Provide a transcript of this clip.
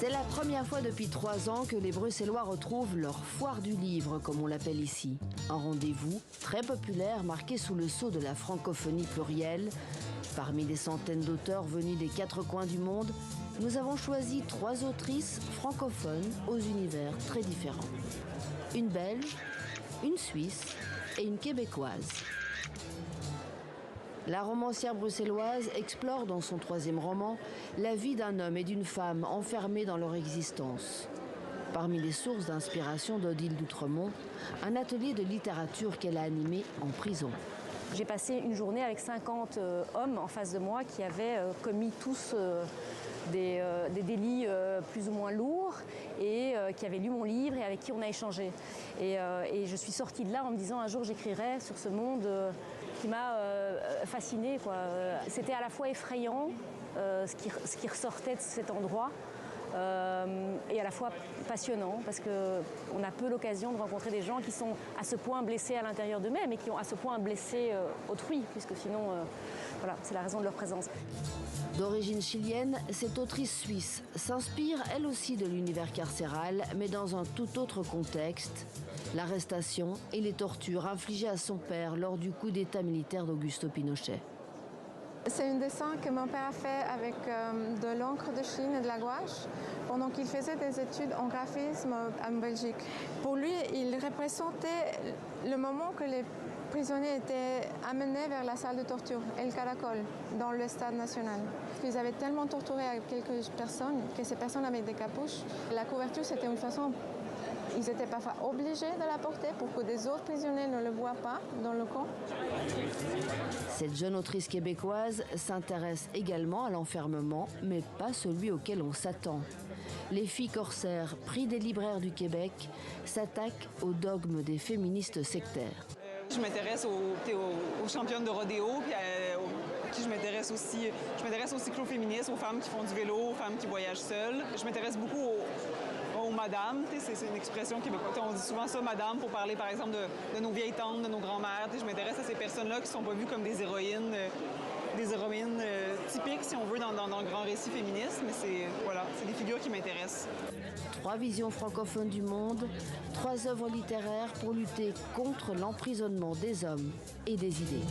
C'est la première fois depuis 3 ans que les Bruxellois retrouvent leur foire du livre, comme on l'appelle ici. Un rendez-vous très populaire marqué sous le sceau de la francophonie plurielle. Parmi les centaines d'auteurs venus des 4 coins du monde, nous avons choisi 3 autrices francophones aux univers très différents. Une Belge, une Suisse et une Québécoise. La romancière bruxelloise explore dans son 3e roman la vie d'un homme et d'une femme enfermés dans leur existence. Parmi les sources d'inspiration d'Odile d'Outremont, un atelier de littérature qu'elle a animé en prison. J'ai passé une journée avec 50 hommes en face de moi qui avaient commis tous des délits plus ou moins lourds et qui avaient lu mon livre et avec qui on a échangé. Et je suis sortie de là en me disant un jour j'écrirai sur ce monde qui m'a fascinée, quoi. C'était à la fois effrayant ce qui ressortait de cet endroit et à la fois passionnant parce qu'on a peu l'occasion de rencontrer des gens qui sont à ce point blessés à l'intérieur d'eux-mêmes et qui ont à ce point blessé autrui, puisque sinon, voilà, c'est la raison de leur présence. D'origine chilienne, cette autrice suisse s'inspire elle aussi de l'univers carcéral, mais dans un tout autre contexte, l'arrestation et les tortures infligées à son père lors du coup d'État militaire d'Augusto Pinochet. C'est un dessin que mon père a fait avec de l'encre de Chine et de la gouache pendant qu'il faisait des études en graphisme en Belgique. Pour lui, il représentait le moment que les prisonniers étaient amenés vers la salle de torture, El Caracol, dans le stade national. Ils avaient tellement torturé quelques personnes que ces personnes avaient des capuches. La couverture, c'était une façon... Ils étaient parfois obligés de la porter pour que des autres prisonniers ne le voient pas dans le camp. Cette jeune autrice québécoise s'intéresse également à l'enfermement, mais pas celui auquel on s'attend. Les filles corsaires, prix des libraires du Québec, s'attaquent au dogme des féministes sectaires. Je m'intéresse aux championnes de rodéo, puis je m'intéresse au cycloféminisme, aux femmes qui font du vélo, aux femmes qui voyagent seules. Je m'intéresse beaucoup aux madames, c'est une expression québécoise. On dit souvent ça, madame, pour parler par exemple de nos vieilles tantes, de nos grands-mères. Je m'intéresse à ces personnes-là qui ne sont pas vues comme des héroïnes typiques, si on veut, dans le grand récit féministe, mais c'est des figures qui m'intéressent. 3 visions francophones du monde, 3 œuvres littéraires pour lutter contre l'emprisonnement des hommes et des idées.